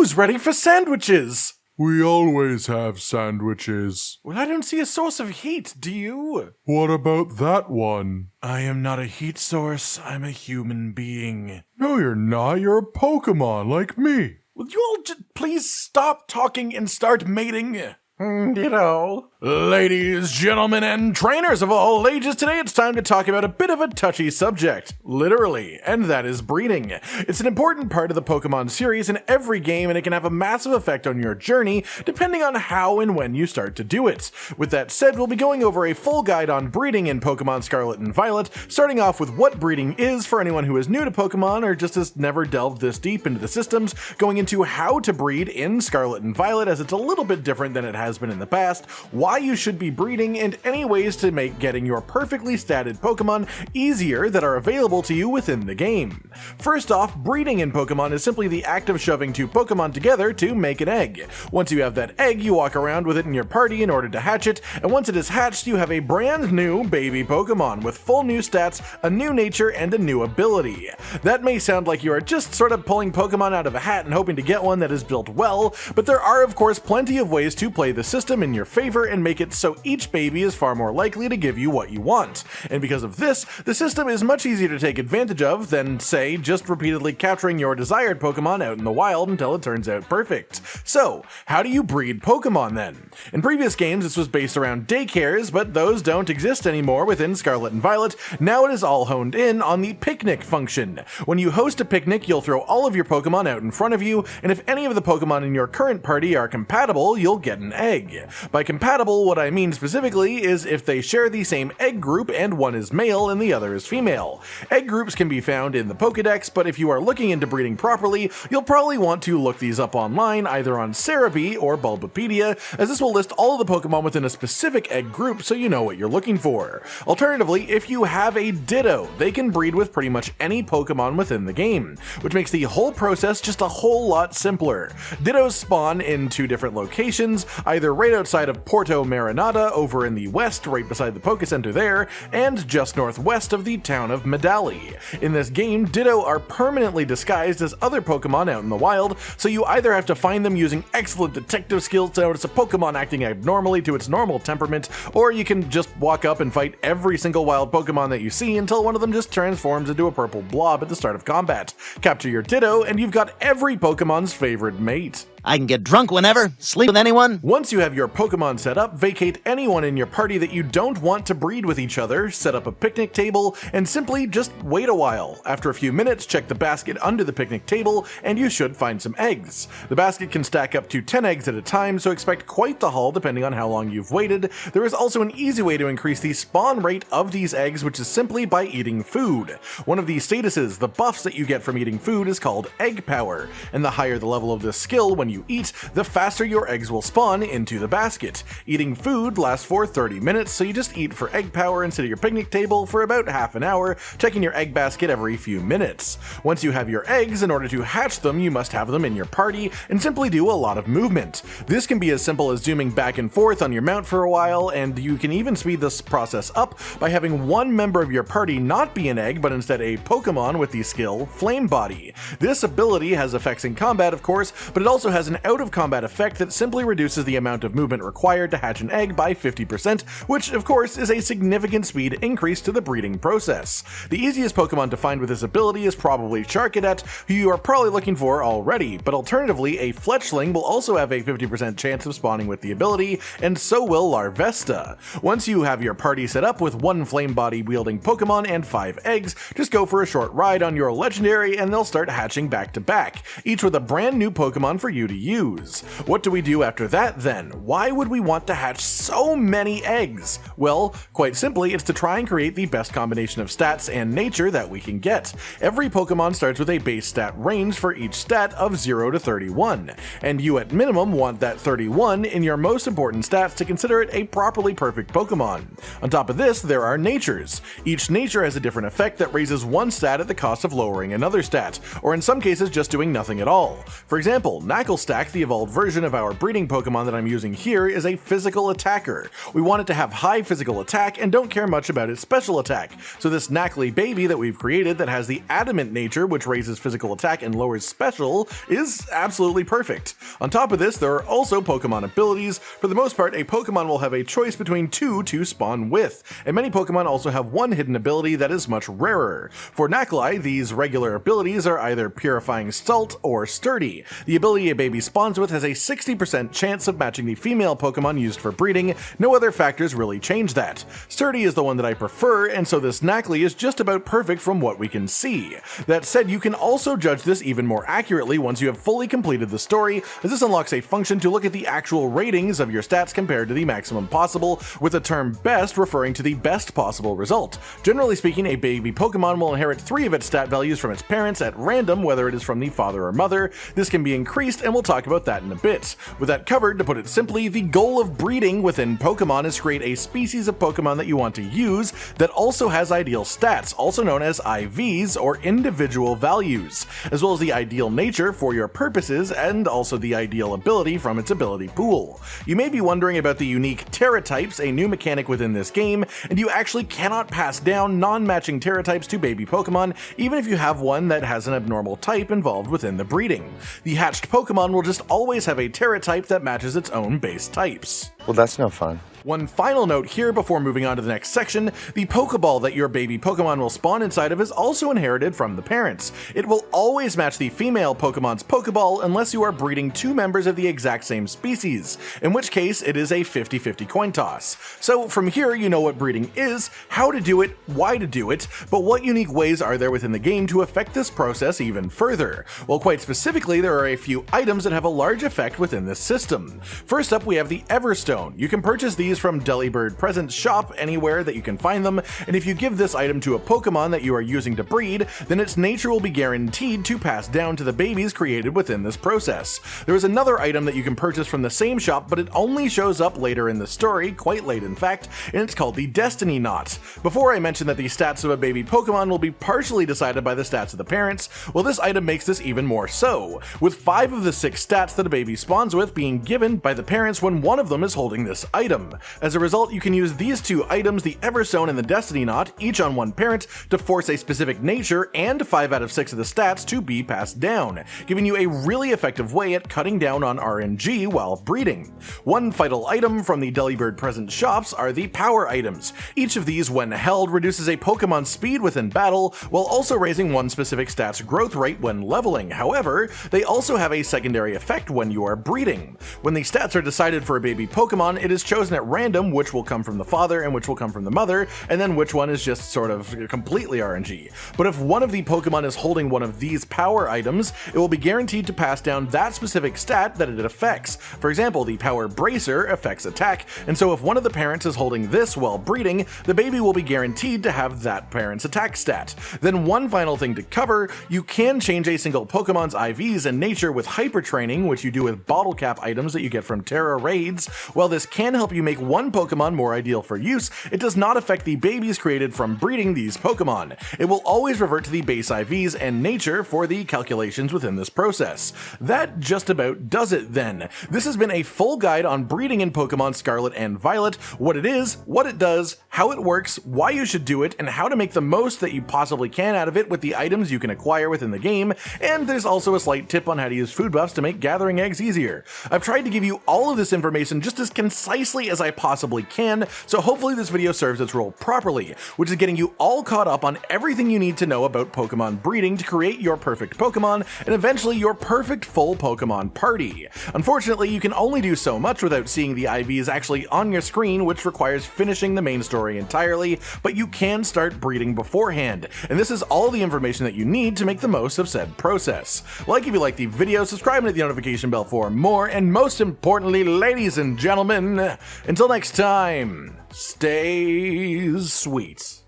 Who's ready for sandwiches? We always have sandwiches. Well, I don't see a source of heat, do you? What about that one? I am not a heat source, I'm a human being. No, you're not. You're a Pokemon like me. Will you all please stop talking and start mating? Ditto. Ladies, gentlemen, and trainers of all ages, today it's time to talk about a bit of a touchy subject, literally, and that is breeding. It's an important part of the Pokemon series in every game, and it can have a massive effect on your journey, depending on how and when you start to do it. With that said, we'll be going over a full guide on breeding in Pokemon Scarlet and Violet, starting off with what breeding is for anyone who is new to Pokemon or just has never delved this deep into the systems, going into how to breed in Scarlet and Violet as it's a little bit different than it has been in the past, why you should be breeding, and any ways to make getting your perfectly statted Pokemon easier that are available to you within the game. First off, breeding in Pokemon is simply the act of shoving two Pokemon together to make an egg. Once you have that egg, you walk around with it in your party in order to hatch it, and once it is hatched, you have a brand new baby Pokemon with full new stats, a new nature, and a new ability. That may sound like you are just sort of pulling Pokemon out of a hat and hoping to get one that is built well, but there are of course plenty of ways to play the system in your favor and make it so each baby is far more likely to give you what you want. And because of this, the system is much easier to take advantage of than, say, just repeatedly capturing your desired Pokemon out in the wild until it turns out perfect. So, how do you breed Pokemon then? In previous games this was based around daycares, but those don't exist anymore within Scarlet and Violet. Now it is all honed in on the picnic function. When you host a picnic, you'll throw all of your Pokemon out in front of you, and if any of the Pokemon in your current party are compatible, you'll get an egg. By compatible, what I mean specifically is if they share the same egg group and one is male and the other is female. Egg groups can be found in the Pokedex, but if you are looking into breeding properly, you'll probably want to look these up online, either on Cerebi or Bulbapedia, as this will list all of the Pokemon within a specific egg group so you know what you're looking for. Alternatively, if you have a Ditto, they can breed with pretty much any Pokemon within the game, which makes the whole process just a whole lot simpler. Dittos spawn in two different locations, either right outside of Porto Marinata over in the west, right beside the Poke Center there, and just northwest of the town of Medali. In this game, Ditto are permanently disguised as other Pokemon out in the wild, so you either have to find them using excellent detective skills to notice a Pokemon acting abnormally to its normal temperament, or you can just walk up and fight every single wild Pokemon that you see until one of them just transforms into a purple blob at the start of combat. Capture your Ditto, and you've got every Pokemon's favorite mate. I can get drunk whenever, sleep with anyone. Once you have your Pokemon set up, vacate anyone in your party that you don't want to breed with each other, set up a picnic table, and simply just wait a while. After a few minutes, check the basket under the picnic table, and you should find some eggs. The basket can stack up to 10 eggs at a time, so expect quite the haul depending on how long you've waited. There is also an easy way to increase the spawn rate of these eggs, which is simply by eating food. One of the statuses, the buffs that you get from eating food, is called Egg Power, and the higher the level of this skill when you eat, the faster your eggs will spawn into the basket. Eating food lasts for 30 minutes, so you just eat for egg power and sit at your picnic table for about half an hour, checking your egg basket every few minutes. Once you have your eggs, in order to hatch them, you must have them in your party and simply do a lot of movement. This can be as simple as zooming back and forth on your mount for a while, and you can even speed this process up by having one member of your party not be an egg, but instead a Pokemon with the skill Flame Body. This ability has effects in combat, of course, but it also has an out-of-combat effect that simply reduces the amount of movement required to hatch an egg by 50%, which of course is a significant speed increase to the breeding process. The easiest Pokemon to find with this ability is probably Charcadet, who you are probably looking for already, but alternatively a Fletchling will also have a 50% chance of spawning with the ability, and so will Larvesta. Once you have your party set up with one Flame Body wielding Pokemon and 5 eggs, just go for a short ride on your Legendary and they'll start hatching back to back, each with a brand new Pokemon for you to use. What do we do after that then? Why would we want to hatch so many eggs? Well, quite simply, it's to try and create the best combination of stats and nature that we can get. Every Pokemon starts with a base stat range for each stat of 0 to 31, and you at minimum want that 31 in your most important stats to consider it a properly perfect Pokemon. On top of this, there are natures. Each nature has a different effect that raises one stat at the cost of lowering another stat, or in some cases just doing nothing at all. For example, Knacklestack, the evolved version of our breeding Pokemon that I'm using here is a physical attacker. We want it to have high physical attack and don't care much about its special attack. So this Quaxly baby that we've created that has the adamant nature, which raises physical attack and lowers special, is absolutely perfect. On top of this, there are also Pokemon abilities. For the most part, a Pokemon will have a choice between two to spawn with, and many Pokemon also have one hidden ability that is much rarer. For Quaxly, these regular abilities are either Purifying Salt or Sturdy. The ability a baby spawns with has a 60% chance of matching the female Pokemon used for breeding. No other factors really change that. Sturdy is the one that I prefer, and so this Quaxly is just about perfect from what we can see. That said, you can also judge this even more accurately once you have fully completed the story, as this unlocks a function to look at the actual ratings of your stats compared to the maximum possible, with the term best referring to the best possible result. Generally speaking, a baby Pokemon will inherit 3 of its stat values from its parents at random, whether it is from the father or mother. This can be increased, and we'll talk about that in a bit. With that covered, to put it simply, the goal of breeding within Pokemon is to create a species of Pokemon that you want to use that also has ideal stats, also known as IVs or individual values, as well as the ideal nature for your purposes and also the ideal ability from its ability pool. You may be wondering about the unique Terra types, a new mechanic within this game, and you actually cannot pass down non-matching Terra types to baby Pokemon, even if you have one that has an abnormal type involved within the breeding. The hatched Pokemon will just always have a Terra type that matches its own base types. Well, that's no fun. One final note here before moving on to the next section, the Pokeball that your baby Pokemon will spawn inside of is also inherited from the parents. It will always match the female Pokemon's Pokeball unless you are breeding 2 members of the exact same species, in which case it is a 50-50 coin toss. So from here you know what breeding is, how to do it, why to do it, but what unique ways are there within the game to affect this process even further? Well, quite specifically, there are a few items that have a large effect within this system. First up, we have the Everstone. You can purchase these from Delibird Presents shop anywhere that you can find them, and if you give this item to a Pokemon that you are using to breed, then its nature will be guaranteed to pass down to the babies created within this process. There is another item that you can purchase from the same shop, but it only shows up later in the story, quite late in fact, and it's called the Destiny Knot. Before I mentioned that the stats of a baby Pokemon will be partially decided by the stats of the parents, well, this item makes this even more so, with 5 of the 6 stats that a baby spawns with being given by the parents when one of them is holding this item. As a result, you can use these 2 items, the Everstone and the Destiny Knot, each on one parent, to force a specific nature and 5 out of 6 of the stats to be passed down, giving you a really effective way at cutting down on RNG while breeding. One vital item from the Delibird Present shops are the power items. Each of these, when held, reduces a Pokemon's speed within battle, while also raising one specific stat's growth rate when leveling. However, they also have a secondary effect when you are breeding. When the stats are decided for a baby Pokemon, it is chosen at random which will come from the father and which will come from the mother, and then which one is just sort of completely RNG. But if one of the Pokemon is holding one of these power items, it will be guaranteed to pass down that specific stat that it affects. For example, the Power Bracer affects attack, and so if one of the parents is holding this while breeding, the baby will be guaranteed to have that parent's attack stat. Then one final thing to cover, you can change a single Pokemon's IVs and nature with Hyper Training, which you do with bottle cap items that you get from Terra raids. While this can help you make one Pokemon more ideal for use, it does not affect the babies created from breeding these Pokemon. It will always revert to the base IVs and nature for the calculations within this process. That just about does it then. This has been a full guide on breeding in Pokemon Scarlet and Violet, what it is, what it does, how it works, why you should do it, and how to make the most that you possibly can out of it with the items you can acquire within the game, and there's also a slight tip on how to use food buffs to make gathering eggs easier. I've tried to give you all of this information just as concisely as I possibly can, so hopefully this video serves its role properly, which is getting you all caught up on everything you need to know about Pokemon breeding to create your perfect Pokemon, and eventually your perfect full Pokemon party. Unfortunately, you can only do so much without seeing the IVs actually on your screen, which requires finishing the main story entirely, but you can start breeding beforehand, and this is all the information that you need to make the most of said process. Like if you like the video, subscribe and hit the notification bell for more, and most importantly, ladies and gentlemen, until next time, stay sweet.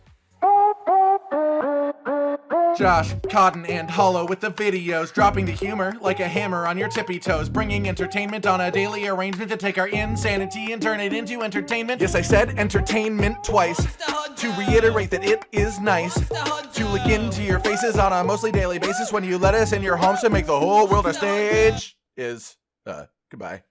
Josh, Cotton, and Hollow with the videos, dropping the humor like a hammer on your tippy toes, bringing entertainment on a daily arrangement to take our insanity and turn it into entertainment. Yes, I said entertainment twice, to reiterate that it is nice to look into your faces on a mostly daily basis when you let us in your homes to make the whole world a stage. Goodbye.